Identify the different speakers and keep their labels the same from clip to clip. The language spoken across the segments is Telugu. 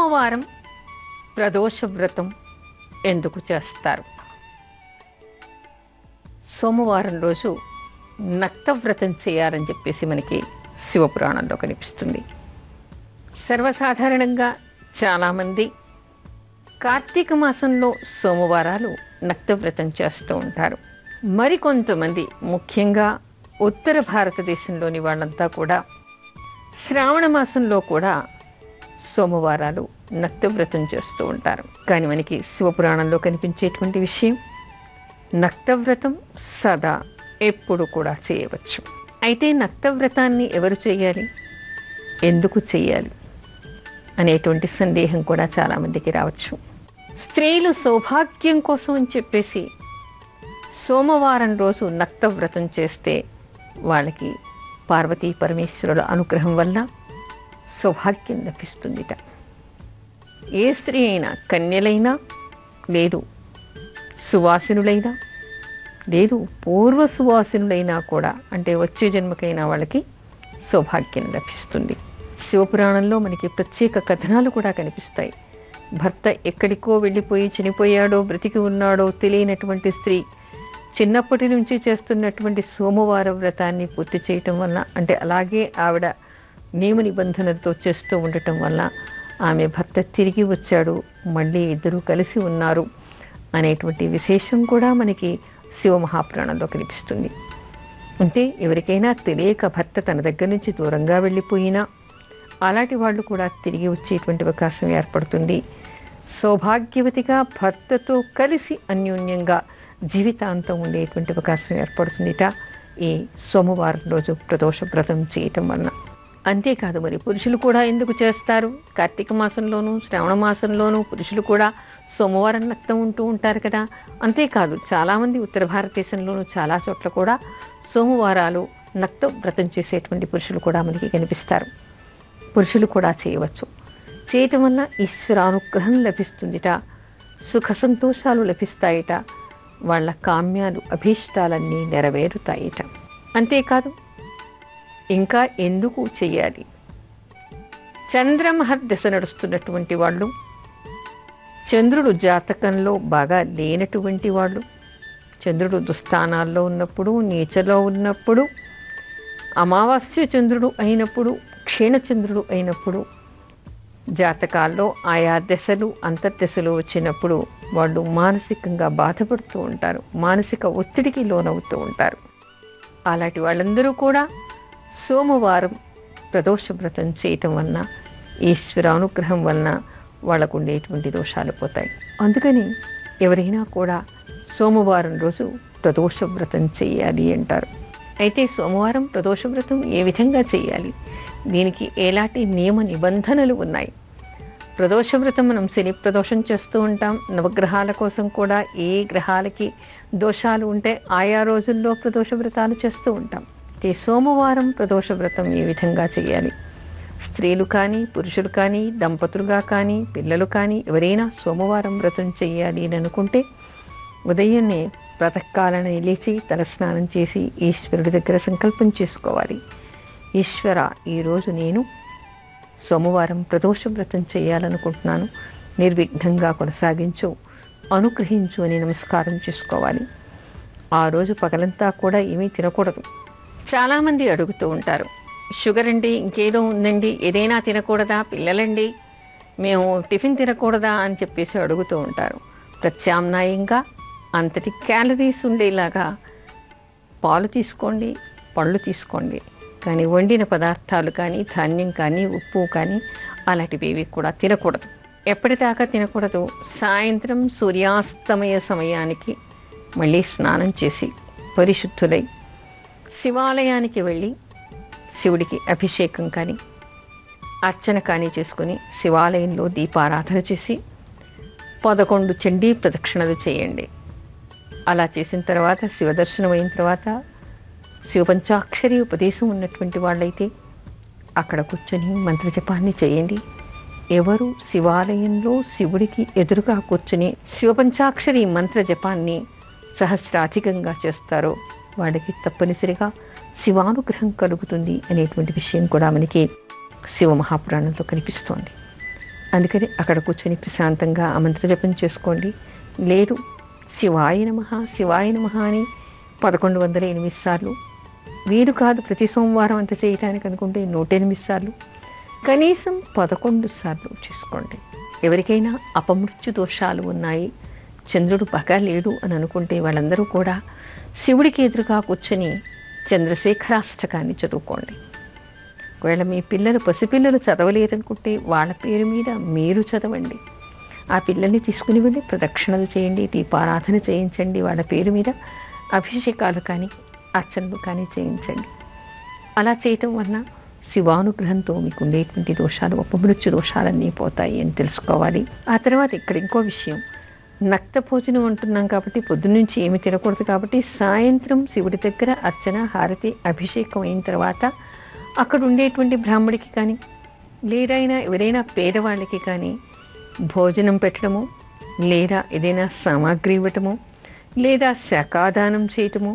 Speaker 1: సోమవారం ప్రదోష వ్రతం ఎందుకు చేస్తారు? సోమవారం రోజు నక్తవ్రతం చేయాలని చెప్పేసి మనకి శివపురాణంలో కనిపిస్తుంది. సర్వసాధారణంగా చాలామంది కార్తీక మాసంలో సోమవారాలు నక్తవ్రతం చేస్తూ ఉంటారు. మరికొంతమంది ముఖ్యంగా ఉత్తర భారతదేశంలోని వాళ్ళంతా కూడా శ్రావణ మాసంలో కూడా సోమవారాలు నక్తవ్రతం చేస్తూ ఉంటారు. కానీ మనకి శివపురాణంలో కనిపించేటువంటి విషయం, నక్తవ్రతం సదా ఎప్పుడు కూడా చేయవచ్చు. అయితే నక్తవ్రతాన్ని ఎవరు చేయాలి, ఎందుకు చేయాలి అనేటువంటి సందేహం కూడా చాలామందికి రావచ్చు. స్త్రీలు సౌభాగ్యం కోసం అని చెప్పేసి సోమవారం రోజు నక్తవ్రతం చేస్తే వాళ్ళకి పార్వతీ పరమేశ్వరుల అనుగ్రహం వల్ల సౌభాగ్యం లభిస్తుందిట. ఏ స్త్రీ అయినా, కన్యలైనా, లేదు సువాసినులైనా, లేదు పూర్వ సువాసినులైనా కూడా, అంటే వచ్చే జన్మకైనా వాళ్ళకి సౌభాగ్యం లభిస్తుంది. శివపురాణంలో మనకి ప్రత్యేక కథనాలు కూడా కనిపిస్తాయి. భర్త ఎక్కడికో వెళ్ళిపోయి చనిపోయాడో బ్రతికి ఉన్నాడో తెలియనటువంటి స్త్రీ చిన్నప్పటి నుంచి చేస్తున్నటువంటి సోమవార వ్రతాన్ని పూర్తి చేయటం వల్ల, అంటే అలాగే ఆవిడ నియమ నిబంధనలతో చేస్తూ ఉండటం వల్ల ఆమె భర్త తిరిగి వచ్చాడు, మళ్ళీ ఇద్దరూ కలిసి ఉన్నారు అనేటువంటి విశేషం కూడా మనకి శివమహాపురాణంలో కనిపిస్తుంది. అంటే ఎవరికైనా తెలియక భర్త తన దగ్గర నుంచి దూరంగా వెళ్ళిపోయినా అలాంటి వాళ్ళు కూడా తిరిగి వచ్చేటువంటి అవకాశం ఏర్పడుతుంది. సౌభాగ్యవతిగా భర్తతో కలిసి అన్యోన్యంగా జీవితాంతం ఉండేటువంటి అవకాశం ఏర్పడుతుందిట ఈ సోమవారం రోజు ప్రదోష వ్రతం చేయటం వలన. అంతేకాదు, మరి పురుషులు కూడా ఎందుకు చేస్తారు? కార్తీక మాసంలోనూ శ్రావణ మాసంలోనూ పురుషులు కూడా సోమవారం నక్తం ఉంటూ ఉంటారు కదా. అంతేకాదు, చాలామంది ఉత్తర భారతదేశంలోనూ చాలా చోట్ల కూడా సోమవారాలు నక్త వ్రతం చేసేటువంటి పురుషులు కూడా మనకి కనిపిస్తారు. పురుషులు కూడా చేయవచ్చు. చేయటం వల్ల ఈశ్వరానుగ్రహం లభిస్తుందిట, సుఖ సంతోషాలు లభిస్తాయిట, వాళ్ళ కామ్యాలు అభీష్టాలన్నీ నెరవేరుతాయిట. అంతేకాదు, ఇంకా ఎందుకు చెయ్యాలి? చంద్రమహర్దశ నడుస్తున్నటువంటి వాళ్ళు, చంద్రుడు జాతకంలో బాగా లేనటువంటి వాళ్ళు, చంద్రుడు దుస్థానాల్లో ఉన్నప్పుడు, నీచలో ఉన్నప్పుడు, అమావాస్య చంద్రుడు అయినప్పుడు, క్షీణచంద్రుడు అయినప్పుడు, జాతకాల్లో ఆయా దశలు అంతర్దశలు వచ్చినప్పుడు వాళ్ళు మానసికంగా బాధపడుతూ ఉంటారు, మానసిక ఒత్తిడికి లోనవుతూ ఉంటారు. అలాంటి వాళ్ళందరూ కూడా సోమవారం ప్రదోష వ్రతం చేయటం వలన, ఈశ్వరానుగ్రహం వలన వాళ్ళకు ఉండేటువంటి దోషాలు పోతాయి. అందుకని ఎవరైనా కూడా సోమవారం రోజు ప్రదోష వ్రతం చేయాలి అంటారు. అయితే సోమవారం ప్రదోష వ్రతం ఏ విధంగా చేయాలి, దీనికి ఎలాంటి నియమ నిబంధనలు ఉన్నాయి? ప్రదోష వ్రతం మనం శని ప్రదోషం చేస్తూ ఉంటాం. నవగ్రహాల కోసం కూడా ఏ గ్రహాలకి దోషాలు ఉంటే ఆయా రోజుల్లో ప్రదోష వ్రతాలు చేస్తూ ఉంటాం. అయితే సోమవారం ప్రదోష వ్రతం ఏ విధంగా చేయాలి? స్త్రీలు కానీ, పురుషులు కానీ, దంపతులుగా కానీ, పిల్లలు కానీ ఎవరైనా సోమవారం వ్రతం చేయాలి అని అనుకుంటే ఉదయాన్నే ప్రాతకాలాన లేచి తలస్నానం చేసి ఈశ్వరుడి దగ్గర సంకల్పం చేసుకోవాలి. ఈశ్వర, ఈరోజు నేను సోమవారం ప్రదోష వ్రతం చేయాలనుకుంటున్నాను, నిర్విఘ్నంగా కొనసాగించు, అనుగ్రహించు అని నమస్కారం చేసుకోవాలి. ఆ రోజు పగలంతా కూడా ఏమీ తినకూడదు. చాలామంది అడుగుతూ ఉంటారు, షుగర్ అండి, ఇంకేదో ఉందండి, ఏదైనా తినకూడదా? పిల్లలండి, మేము టిఫిన్ తినకూడదా అని చెప్పేసి అడుగుతూ ఉంటారు. ప్రత్యామ్నాయంగా అంతటి క్యాలరీస్ ఉండేలాగా పాలు తీసుకోండి, పళ్ళు తీసుకోండి. కానీ వండిన పదార్థాలు కానీ, ధాన్యం కానీ, ఉప్పు కానీ అలాంటివి కూడా తినకూడదు. ఎప్పటిదాకా తినకూడదు? సాయంత్రం సూర్యాస్తమయ సమయానికి మళ్ళీ స్నానం చేసి పరిశుద్ధులై శివాలయానికి వెళ్ళి శివుడికి అభిషేకం కానీ అర్చన కానీ చేసుకుని శివాలయంలో దీపారాధన చేసి 11 చండీ ప్రదక్షిణలు చేయండి. అలా చేసిన తర్వాత శివదర్శనం అయిన తర్వాత శివపంచాక్షరి ఉపదేశం ఉన్నటువంటి వాళ్ళైతే అక్కడ కూర్చొని మంత్రజపాన్ని చేయండి. ఎవరు శివాలయంలో శివుడికి ఎదురుగా కూర్చొని శివపంచాక్షరి మంత్రజపాన్ని సహస్రాధికంగా చేస్తారో వాడికి తప్పనిసరిగా శివానుగ్రహం కలుగుతుంది అనేటువంటి విషయం కూడా మనకి శివ మహాపురాణంలో కనిపిస్తోంది. అందుకని అక్కడ కూర్చొని ప్రశాంతంగా ఆ మంత్రజపం చేసుకోండి. లేదు శివాయ నమః శివాయ నమః అని 1108 సార్లు, వీలు కాదు ప్రతి సోమవారం అంత చేయటానికి అనుకుంటే 108 సార్లు, కనీసం 11 సార్లు చేసుకోండి. ఎవరికైనా అపమృత్యు దోషాలు ఉన్నాయి, చంద్రుడు బాగా లేడు అని అనుకుంటే వాళ్ళందరూ కూడా శివుడికి ఎదురుగా కూర్చొని చంద్రశేఖరాష్టకాన్ని చదువుకోండి. ఒకవేళ మీ పిల్లలు పసిపిల్లలు చదవలేరనుకుంటే వాళ్ళ పేరు మీద మీరు చదవండి. ఆ పిల్లల్ని తీసుకుని వెళ్ళి ప్రదక్షిణలు చేయండి, దీపారాధన చేయించండి, వాళ్ళ పేరు మీద అభిషేకాలు కానీ అర్చనలు కానీ చేయించండి. అలా చేయటం వలన శివానుగ్రహంతో మీకు ఉండేటువంటి దోషాలు, అపమృత్యు దోషాలన్నీ పోతాయి అని తెలుసుకోవాలి. ఆ తర్వాత ఇక్కడ ఇంకో విషయం, నక్త భోజనం అంటున్నాం కాబట్టి పొద్దున్నుంచి ఏమి తినకూడదు కాబట్టి సాయంత్రం శివుడి దగ్గర అర్చన, హారతి, అభిషేకం అయిన తర్వాత అక్కడ ఉండేటువంటి బ్రాహ్మడికి కానీ లేదా ఎవరైనా పేదవాళ్ళకి కానీ భోజనం పెట్టడము, లేదా ఏదైనా సామాగ్రి ఇవ్వటము, లేదా శాఖాదానం చేయటము,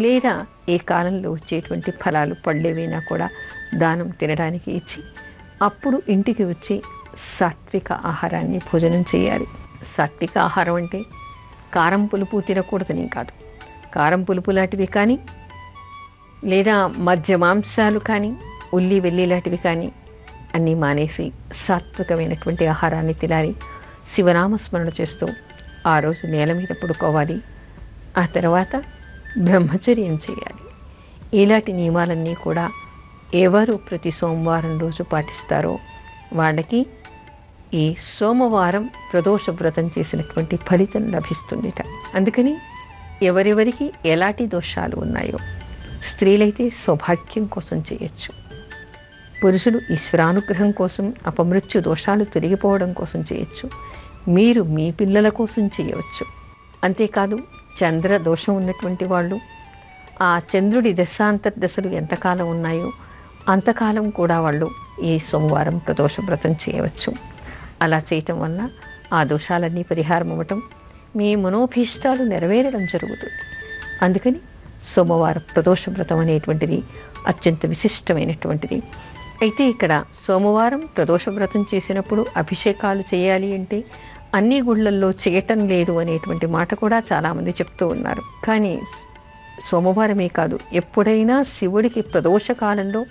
Speaker 1: లేదా ఏ కాలంలో వచ్చేటువంటి ఫలాలు పళ్ళేవైనా కూడా దానం తినడానికి ఇచ్చి అప్పుడు ఇంటికి వచ్చి సాత్విక ఆహారాన్ని భోజనం చేయాలి. సాత్విక ఆహారం అంటే కారం పులుపు తినకూడదని కాదు, కారం పులుపు లాంటివి కానీ లేదా మధ్య మాంసాలు కానీ ఉల్లి వెల్లి లాంటివి కానీ అన్నీ మానేసి సాత్వికమైనటువంటి ఆహారాన్ని తినాలి. శివనామస్మరణ చేస్తూ ఆ రోజు నేల మీద పడుకోవాలి. ఆ తర్వాత బ్రహ్మచర్యం చేయాలి. ఇలాంటి నియమాలన్నీ కూడా ఎవరు ప్రతి సోమవారం రోజు పాటిస్తారో వాళ్ళకి ఈ సోమవారం ప్రదోష వ్రతం చేసినటువంటి ఫలితం లభిస్తుందిట. అందుకని ఎవరెవరికి ఎలాంటి దోషాలు ఉన్నాయో, స్త్రీలైతే సౌభాగ్యం కోసం చేయొచ్చు, పురుషులు ఈశ్వరానుగ్రహం కోసం, అపమృత్యు దోషాలు తొలగిపోవడం కోసం చేయొచ్చు, మీరు మీ పిల్లల కోసం చేయవచ్చు. అంతేకాదు చంద్ర దోషం ఉన్నటువంటి వాళ్ళు ఆ చంద్రుడి దశాంతర్దశలు ఎంతకాలం ఉన్నాయో అంతకాలం కూడా వాళ్ళు ఈ సోమవారం ప్రదోష వ్రతం చేయవచ్చు. అలా చేయటం వల్ల ఆ దోషాలన్నీ పరిహారం అవ్వటం, మీ మనోభీష్టాలు నెరవేరడం జరుగుతుంది. అందుకని సోమవారం ప్రదోష వ్రతం అనేటువంటిది అత్యంత విశిష్టమైనటువంటిది. అయితే ఇక్కడ సోమవారం ప్రదోష వ్రతం చేసినప్పుడు అభిషేకాలు చేయాలి అంటే అన్ని గుళ్ళల్లో చేయటం లేదు అనేటువంటి మాట కూడా చాలామంది చెప్తూ ఉన్నారు. కానీ సోమవారమే కాదు, ఎప్పుడైనా శివుడికి ప్రదోష కాలంలో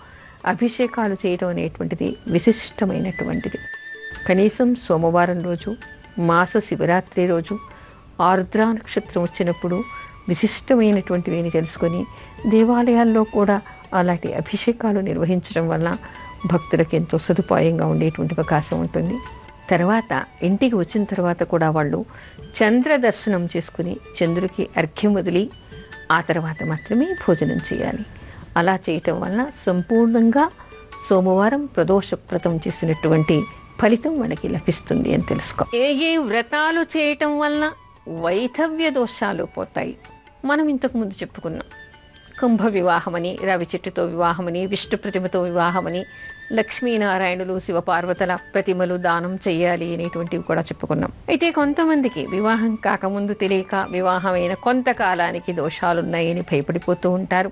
Speaker 1: అభిషేకాలు చేయడం అనేటువంటిది విశిష్టమైనటువంటిది. కనీసం సోమవారం రోజు, మాస శివరాత్రి రోజు, ఆర్ద్ర నక్షత్రం వచ్చినప్పుడు విశిష్టమైనటువంటివి అని తెలుసుకొని దేవాలయాల్లో కూడా అలాంటి అభిషేకాలు నిర్వహించడం వల్ల భక్తులకు ఎంతో సదుపాయంగా ఉండేటువంటి అవకాశం ఉంటుంది. తర్వాత ఇంటికి వచ్చిన తర్వాత కూడా వాళ్ళు చంద్ర దర్శనం చేసుకుని చంద్రుడికి అర్ఘ్యం వదిలి ఆ తర్వాత మాత్రమే భోజనం చేయాలి. అలా చేయటం వలన సంపూర్ణంగా సోమవారం ప్రదోష వ్రతం చేసినటువంటి ఫలితం మనకి లభిస్తుంది అని తెలుసుకో. ఏ వ్రతాలు చేయటం వలన వైధవ్య దోషాలు పోతాయి మనం ఇంతకుముందు చెప్పుకున్నాం. కుంభ వివాహమని, రవి చెట్టుతో వివాహమని, విష్ణు ప్రతిమతో వివాహమని, లక్ష్మీనారాయణులు శివపార్వతుల ప్రతిమలు దానం చేయాలి అనేటువంటివి కూడా చెప్పుకున్నాం. అయితే కొంతమందికి వివాహం కాకముందు తెలియక వివాహమైన కొంతకాలానికి దోషాలున్నాయని భయపడిపోతూ ఉంటారు.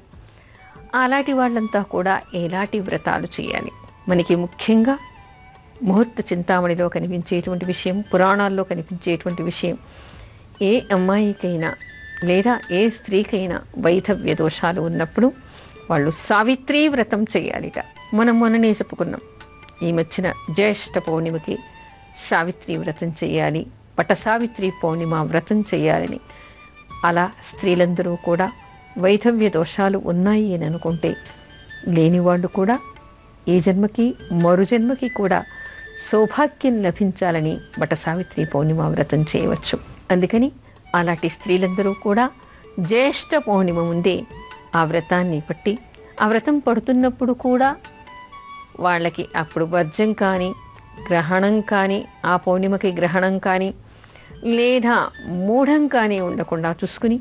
Speaker 1: అలాంటి వాళ్ళంతా కూడా ఎలాంటి వ్రతాలు చేయాలి? మనకి ముఖ్యంగా ముహూర్త చింతామణిలో కనిపించేటువంటి విషయం, పురాణాల్లో కనిపించేటువంటి విషయం, ఏ అమ్మాయికైనా లేదా ఏ స్త్రీకైనా వైధవ్య దోషాలు ఉన్నప్పుడు వాళ్ళు సావిత్రీ వ్రతం చేయాలిట. మనం మొన్ననే చెప్పుకున్నాం, ఈ మధ్యన జ్యేష్ఠ పౌర్ణిమకి సావిత్రి వ్రతం చేయాలి, పట సావిత్రి పౌర్ణిమ వ్రతం చేయాలని. అలా స్త్రీలందరూ కూడా వైధవ్య దోషాలు ఉన్నాయి అని అనుకుంటే లేని వాళ్ళు కూడా ఈ జన్మకి మరు జన్మకి కూడా సౌభాగ్యం లభించాలని వట సావిత్రి పౌర్ణిమ వ్రతం చేయవచ్చు. అందుకని అలాంటి స్త్రీలందరూ కూడా జ్యేష్ఠ పౌర్ణిమ ముందే ఆ వ్రతాన్ని పట్టి, ఆ వ్రతం పడుతున్నప్పుడు కూడా వాళ్ళకి అప్పుడు వర్జం కానీ గ్రహణం కానీ, ఆ పౌర్ణిమకి గ్రహణం కానీ లేదా మూఢం కానీ ఉండకుండా చూసుకుని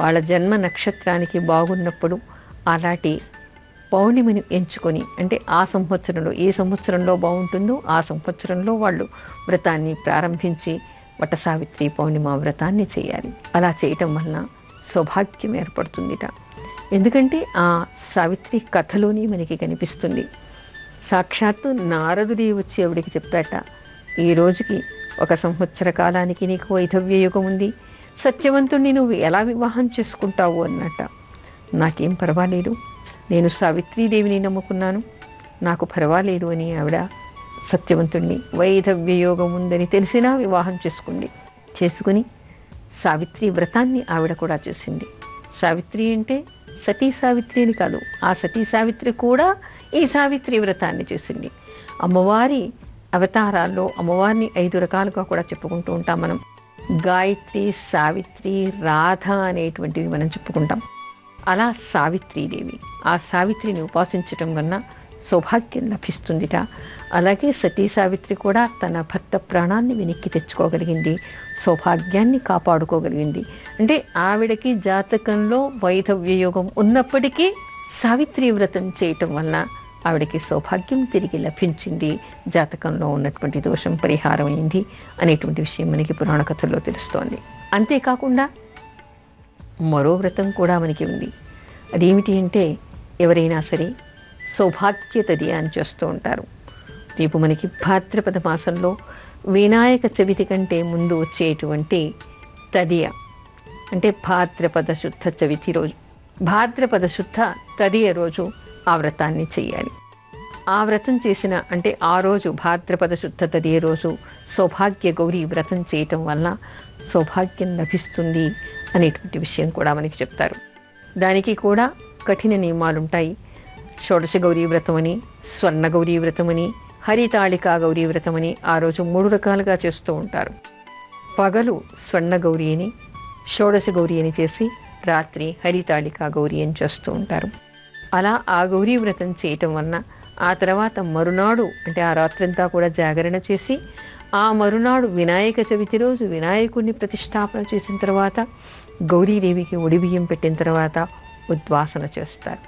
Speaker 1: వాళ్ళ జన్మ నక్షత్రానికి బాగున్నప్పుడు అలాంటి పౌర్ణిమని ఎంచుకొని, అంటే ఆ సంవత్సరంలో ఏ సంవత్సరంలో బాగుంటుందో ఆ సంవత్సరంలో వాళ్ళు వ్రతాన్ని ప్రారంభించి వట సావిత్రి పౌర్ణిమ వ్రతాన్ని చేయాలి. అలా చేయటం వలన సౌభాగ్యం ఏర్పడుతుందిట. ఎందుకంటే ఆ సావిత్రి కథలోనే మనకి కనిపిస్తుంది. సాక్షాత్తు నారదుడి వచ్చి ఆవిడికి చెప్పాట, ఈ రోజుకి 1 సంవత్సర కాలానికి నీకు వైధవ్య యుగం ఉంది, సత్యవంతుణ్ణి నువ్వు ఎలా వివాహం చేసుకుంటావు అన్నట్ట. నాకేం పర్వాలేదు, నేను సావిత్రీదేవిని నమ్ముకున్నాను, నాకు పర్వాలేదు అని ఆవిడ సత్యవంతుణ్ణి వైధవ్య యోగం ఉందని తెలిసినా వివాహం చేసుకుని సావిత్రి వ్రతాన్ని ఆవిడ కూడా చేసింది. సావిత్రి అంటే సతీ సావిత్రి అని కాదు, ఆ సతీ సావిత్రి కూడా ఈ సావిత్రి వ్రతాన్ని చేసింది. అమ్మవారి అవతారాల్లో అమ్మవారిని 5 రకాలుగా కూడా చెప్పుకుంటూ ఉంటాం మనం. గాయత్రి, సావిత్రి, రాధ అనేటువంటివి మనం చెప్పుకుంటాం. అలా సావిత్రీదేవి, ఆ సావిత్రిని ఉపాసించటం వలన సౌభాగ్యం లభిస్తుందిట. అలాగే సతీ సావిత్రి కూడా తన భర్త ప్రాణాన్ని వెనక్కి తెచ్చుకోగలిగింది, సౌభాగ్యాన్ని కాపాడుకోగలిగింది. అంటే ఆవిడకి జాతకంలో వైధవ్య యోగం ఉన్నప్పటికీ సావిత్రి వ్రతం చేయటం వలన ఆవిడకి సౌభాగ్యం తిరిగి లభించింది, జాతకంలో ఉన్నటువంటి దోషం పరిహారం అయింది అనేటువంటి విషయం మనకి పురాణ కథల్లో తెలుస్తోంది. అంతేకాకుండా మరో వ్రతం కూడా మనకి ఉంది. అదేమిటి అంటే, ఎవరైనా సరే సౌభాగ్య తదియ అని చేస్తూ ఉంటారు. రేపు మనకి భాద్రపద మాసంలో వినాయక చవితి కంటే ముందు వచ్చేటువంటి తదియ, అంటే భాద్రపద శుద్ధ చవితి రోజు, భాద్రపద శుద్ధ తదియ రోజు ఆ వ్రతాన్ని చెయ్యాలి. ఆ వ్రతం చేసిన అంటే ఆ రోజు భాద్రపద శుద్ధ తదియ రోజు సౌభాగ్య గౌరీ వ్రతం చేయటం వల్ల సౌభాగ్యం లభిస్తుంది అనేటువంటి విషయం కూడా మనకి చెప్తారు. దానికి కూడా కఠిన నియమాలుంటాయి. షోడశ గౌరీ వ్రతం అని, స్వర్ణ గౌరీ వ్రతం అని, హరితాళికా గౌరీ వ్రతం అని ఆ రోజు 3 రకాలుగా చేస్తూ ఉంటారు. పగలు స్వర్ణ గౌరీ అని, షోడశ గౌరీ అని చేసి రాత్రి హరితాళికా గౌరీ అని చేస్తూ ఉంటారు. అలా ఆ గౌరీ వ్రతం చేయటం వలన ఆ తర్వాత మరునాడు అంటే ఆ రాత్రంతా కూడా జాగరణ చేసి ఆ మరునాడు వినాయక చవితి రోజు వినాయకుడిని ప్రతిష్టాపన చేసిన తర్వాత గౌరీదేవికి ఒడిబియ్యం పెట్టిన తర్వాత ఉద్వాసన చేస్తారు.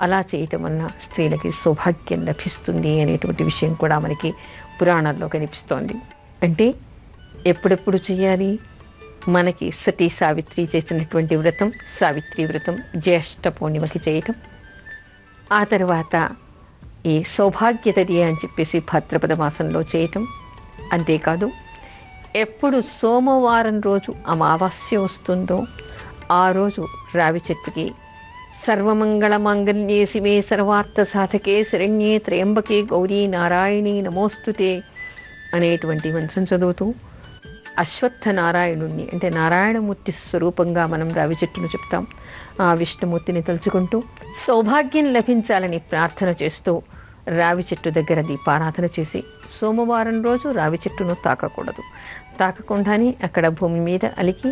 Speaker 1: అలా చేయటం వలన స్త్రీలకి సౌభాగ్యం లభిస్తుంది అనేటువంటి విషయం కూడా మనకి పురాణాల్లో కనిపిస్తోంది. అంటే ఎప్పుడెప్పుడు చేయాలి? మనకి సతీ సావిత్రి చేసినటువంటి వ్రతం సావిత్రి వ్రతం జ్యేష్ఠ పూర్ణిమకి చేయటం, ఆ తర్వాత ఈ సౌభాగ్య తదియ అని చెప్పేసి భాద్రపద మాసంలో చేయటం. అంతేకాదు, ఎప్పుడు సోమవారం రోజు అమావాస్య వస్తుందో ఆ రోజు రావి చెట్టుకి సర్వమంగళ మాంగళ్యే శివే సర్వార్థ సాధకే శరణ్యే త్రయంబకే గౌరీ నారాయణీ నమోస్తుతే అనేటువంటి మంత్రం చదువుతూ అశ్వత్థ నారాయణుణ్ణి అంటే నారాయణమూర్తి స్వరూపంగా మనం రావి చెట్టును చెప్తాం. ఆ విష్ణుమూర్తిని తలుచుకుంటూ సౌభాగ్యం లభించాలని ప్రార్థన చేస్తూ రావి చెట్టు దగ్గర దీపారాధన చేసి, సోమవారం రోజు రావి చెట్టును తాకకూడదు, తాకకుండానే అక్కడ భూమి మీద అలికి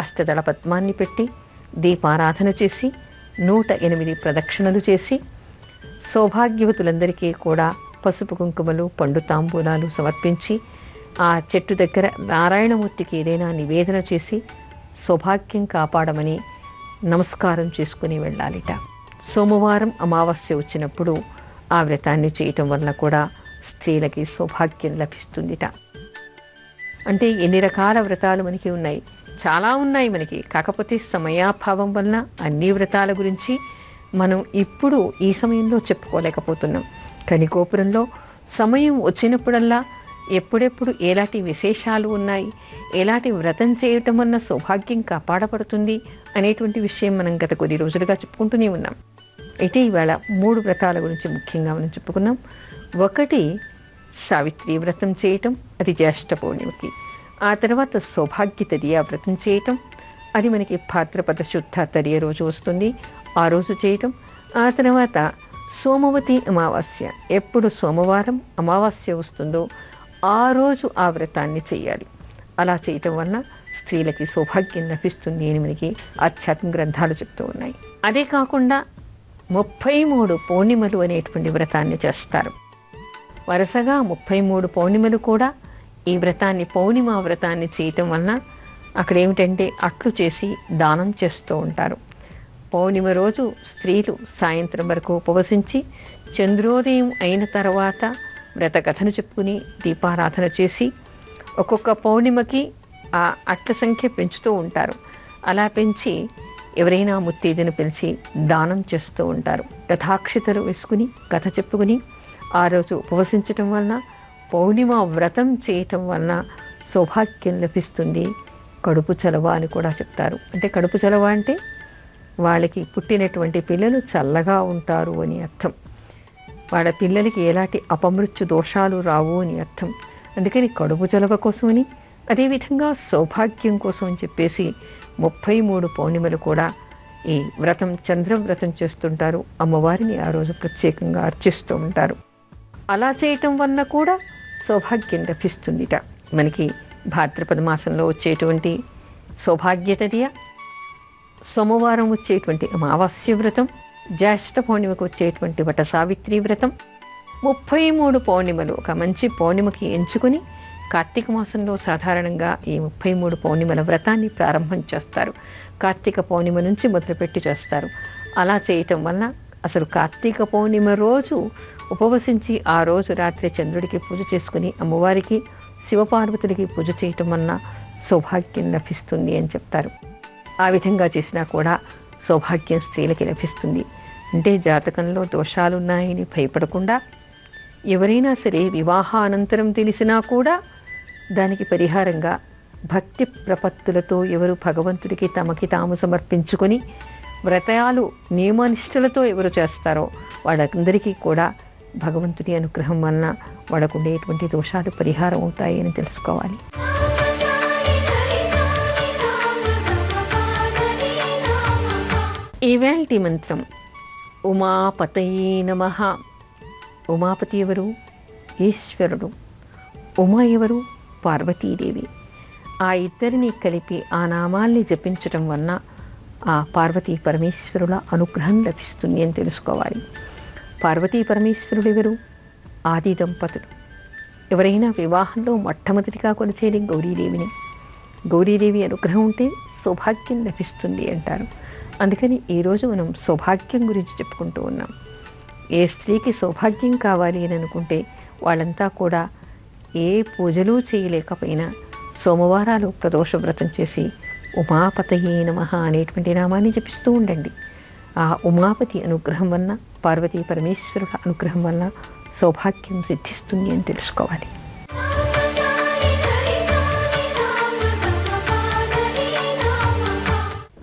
Speaker 1: అష్టదళ పద్మాన్ని పెట్టి దీపారాధన చేసి 108 ప్రదక్షిణలు చేసి సౌభాగ్యవతులందరికీ కూడా పసుపు కుంకుమలు పండు తాంబూలాలు సమర్పించి ఆ చెట్టు దగ్గర నారాయణమూర్తికి ఏదైనా నివేదన చేసి సౌభాగ్యం కాపాడమని నమస్కారం చేసుకుని వెళ్ళాలిట. సోమవారం అమావాస్య వచ్చినప్పుడు ఆ వ్రతాన్ని చేయటం వల్ల కూడా స్త్రీలకి సౌభాగ్యం లభిస్తుందిట. అంటే ఎన్ని రకాల వ్రతాలు మనకి ఉన్నాయి, చాలా ఉన్నాయి మనకి. కాకపోతే సమయాభావం వలన అన్ని వ్రతాల గురించి మనం ఇప్పుడు ఈ సమయంలో చెప్పుకోలేకపోతున్నాం. కానీ గోపురంలో సమయం వచ్చినప్పుడల్లా ఎప్పుడెప్పుడు ఎలాంటి విశేషాలు ఉన్నాయి, ఎలాంటి వ్రతం చేయటం వల్ల సౌభాగ్యం కాపాడబడుతుంది అనేటువంటి విషయం మనం గత కొద్ది రోజులుగా చెప్పుకుంటూనే ఉన్నాం. అయితే ఇవాళ 3 వ్రతాల గురించి ముఖ్యంగా మనం చెప్పుకున్నాం. ఒకటి సావిత్రి వ్రతం చేయటం, అది జ్యేష్ఠ పౌర్ణిమకి. ఆ తర్వాత సౌభాగ్య తదియ వ్రతం చేయటం, అది మనకి భాద్రపద శుద్ధ తదియ రోజు వస్తుంది, ఆ రోజు చేయటం. ఆ తర్వాత సోమవతి అమావాస్య, ఎప్పుడు సోమవారం అమావాస్య వస్తుందో ఆ రోజు ఆ వ్రతాన్ని చేయాలి. అలా చేయటం వలన స్త్రీలకి సౌభాగ్యం లభిస్తుంది అని మనకి ఆధ్యాత్మిక గ్రంథాలు చెప్తూ ఉన్నాయి. అదే కాకుండా 33 పౌర్ణిమలు అనేటువంటి వ్రతాన్ని చేస్తారు. వరుసగా 33 పౌర్ణిమలు కూడా ఈ వ్రతాన్ని పౌర్ణిమ వ్రతాన్ని చేయటం వలన అక్కడ ఏమిటంటే అట్లు చేసి దానం చేస్తూ ఉంటారు. పౌర్ణిమ రోజు స్త్రీలు సాయంత్రం వరకు ఉపవసించి చంద్రోదయం అయిన తర్వాత వ్రత కథను చెప్పుకుని దీపారాధన చేసి ఒక్కొక్క పౌర్ణిమకి ఆ అట్ల సంఖ్య పెంచుతూ ఉంటారు. అలా పెంచి ఎవరైనా ముత్తైదును పిలిచి దానం చేస్తూ ఉంటారు. రథాక్షితలు వేసుకుని కథ చెప్పుకుని ఆ రోజు ఉపవసించటం వలన పౌర్ణిమ వ్రతం చేయటం వలన సౌభాగ్యం లభిస్తుంది, కడుపు చలవ అని కూడా చెప్తారు. అంటే కడుపు చలవ అంటే వాళ్ళకి పుట్టినటువంటి పిల్లలు చల్లగా ఉంటారు అని అర్థం. వాళ్ళ పిల్లలకి ఎలాంటి అపమృత్యు దోషాలు రావు అని అర్థం. అందుకని కడుపు చలవ కోసమని, అదేవిధంగా సౌభాగ్యం కోసం అని చెప్పేసి 33 పౌర్ణిమలు కూడా ఈ వ్రతం, చంద్రవ్రతం చేస్తుంటారు. అమ్మవారిని ఆ రోజు ప్రత్యేకంగా అర్చిస్తూ ఉంటారు. అలా చేయటం వలన కూడా సౌభాగ్యం లభిస్తుందిట. మనకి భాద్రపద మాసంలో వచ్చేటువంటి సౌభాగ్యతదియ, సోమవారం వచ్చేటువంటి అమావాస్య వ్రతం, జ్యేష్ఠ పౌర్ణిమకు వచ్చేటువంటి వట సావిత్రి వ్రతం, 33 పౌర్ణిమలు ఒక మంచి పౌర్ణిమకి ఎంచుకొని కార్తీక మాసంలో సాధారణంగా ఈ 33 పౌర్ణిమల వ్రతాన్ని ప్రారంభం చేస్తారు. కార్తీక పౌర్ణిమ నుంచి మొదలుపెట్టి చేస్తారు. అలా చేయటం వలన అసలు కార్తీక పౌర్ణిమ రోజు ఉపవసించి ఆ రోజు రాత్రి చంద్రుడికి పూజ చేసుకుని అమ్మవారికి శివపార్వతుడికి పూజ చేయటం వలన సౌభాగ్యం లభిస్తుంది అని చెప్తారు. ఆ విధంగా చేసినా కూడా సౌభాగ్యం స్త్రీలకి లభిస్తుంది. అంటే జాతకంలో దోషాలున్నాయని భయపడకుండా, ఎవరైనా సరే వివాహానంతరం తెలిసినా కూడా దానికి పరిహారంగా భక్తి ప్రపత్తులతో ఎవరు భగవంతుడికి తమకి తాము సమర్పించుకొని వ్రతాలు నియమనిష్టలతో ఎవరు చేస్తారో వాళ్ళందరికీ కూడా భగవంతుడి అనుగ్రహం వలన వాళ్ళకు ఉండేటువంటి దోషాలు పరిహారం అవుతాయి అని తెలుసుకోవాలి. ఈవేళటి మంత్రం ఉమాపతయే నమః. ఉమాపతి ఎవరు? ఈశ్వరుడు. ఉమా ఎవరు? పార్వతీదేవి. ఆ ఇద్దరిని కలిపి ఆ నామాల్ని జపించటం వలన ఆ పార్వతీ పరమేశ్వరుల అనుగ్రహం లభిస్తుంది అని తెలుసుకోవాలి. పార్వతీ పరమేశ్వరుడు ఎవరు? ఆది దంపతులు. ఎవరైనా వివాహంలో మొట్టమొదటిగా కొలిచేది గౌరీదేవిని. గౌరీదేవి అనుగ్రహం ఉంటే సౌభాగ్యం లభిస్తుంది అంటారు. అందుకని ఈరోజు మనం సౌభాగ్యం గురించి చెప్పుకుంటూ ఉన్నాం. ఏ స్త్రీకి సౌభాగ్యం కావాలి అని అనుకుంటే వాళ్ళంతా కూడా ఏ పూజలు చేయలేకపోయినా సోమవారాలు ప్రదోష వ్రతం చేసి ఉమాపతయే నమః అనేటువంటి నామాన్ని జపిస్తూ ఉండండి. ఆ ఉమాపతి అనుగ్రహం వలన, పార్వతీ పరమేశ్వరుల అనుగ్రహం వలన సౌభాగ్యం సిద్ధిస్తుంది అని తెలుసుకోవాలి.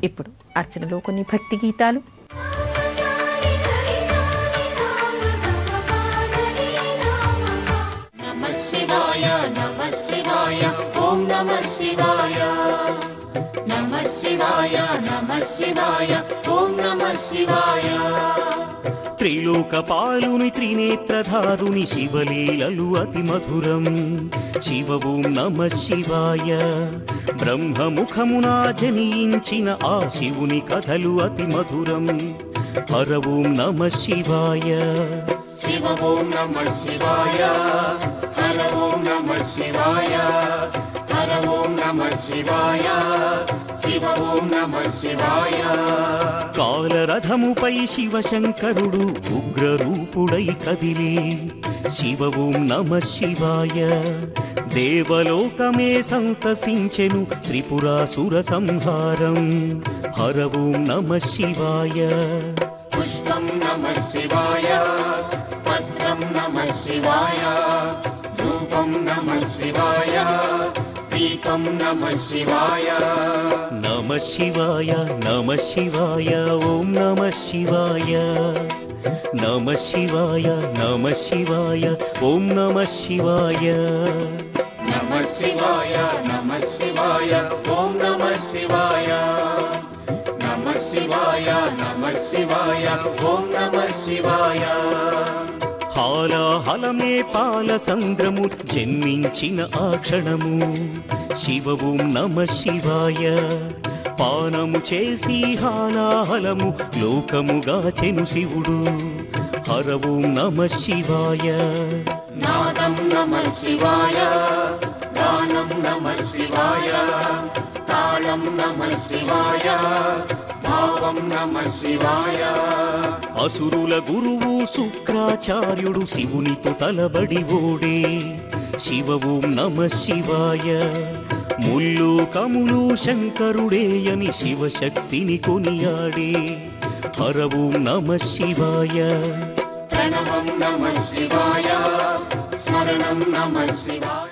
Speaker 1: ఇప్పుడు అర్చనలో కొన్ని భక్తి గీతాలు.
Speaker 2: నమః శివాయ నమః శివాయ ఓం నమః శివాయ నమః శివాయ నమః శివాయ ఓం నమః శివాయ.
Speaker 3: త్రిలోకపాలుని త్రినేత్రధారుని శివలీలలు అతి మధురం. శివ ఓం నమః శివాయ. బ్రహ్మముఖమునా జనించిన ఆ శివుని కథలు అతి మధురం. హర ఓం నమః శివాయ.
Speaker 2: శివ ఓం నమః శివాయ హర ఓం నమః శివాయ హర ఓం నమః శివాయ శివ ఓం నమః శివాయ.
Speaker 3: కాలరథముపై శివశంకరుడు ఉగ్రరూపుడై కదిలి శివ ఓం నమః శివాయ. దేవలోకమే సంతసించెను త్రిపురాసుర సంహారం. హర ఓం నమః శివాయ.
Speaker 2: పుష్పం నమః శివాయ పత్రం నమః శివాయ ధూపం నమః శివాయ దీపం నమః శివాయ.
Speaker 3: నమః శివాయ నమః శివాయ ఓం నమః శివాయ. నమః శివాయ నమః శివాయ ఓం నమః శివాయ.
Speaker 2: నమః శివాయ నమః శివాయ ఓం నమః శివాయ నమః శివాయ నమః శివాయ ఓం నమః శివాయ.
Speaker 3: హాలాహలమే పాల సంద్రము జన్మించిన ఆ క్షణము శివ ఓం నమః శివాయ. పానము చేసి హాలాహలము లోకముగా చెను శివుడు. హర ఓం నమః శివాయ.
Speaker 2: నాదం నమః శివాయ గానం నమః శివాయ తాళం నమః శివాయ భావం నమః శివాయ.
Speaker 3: అసురుల గురువు శుక్రాచార్యుడు శివునితో తలబడి ఓడే. శివ ఓం నమః శివాయ. ముల్లోకములు శంకరుడేయని శివశక్తిని కొనియాడే. హర ఓం నమః శివాయ.
Speaker 2: ప్రణవం నమః శివాయ స్మరణం నమః శివాయ.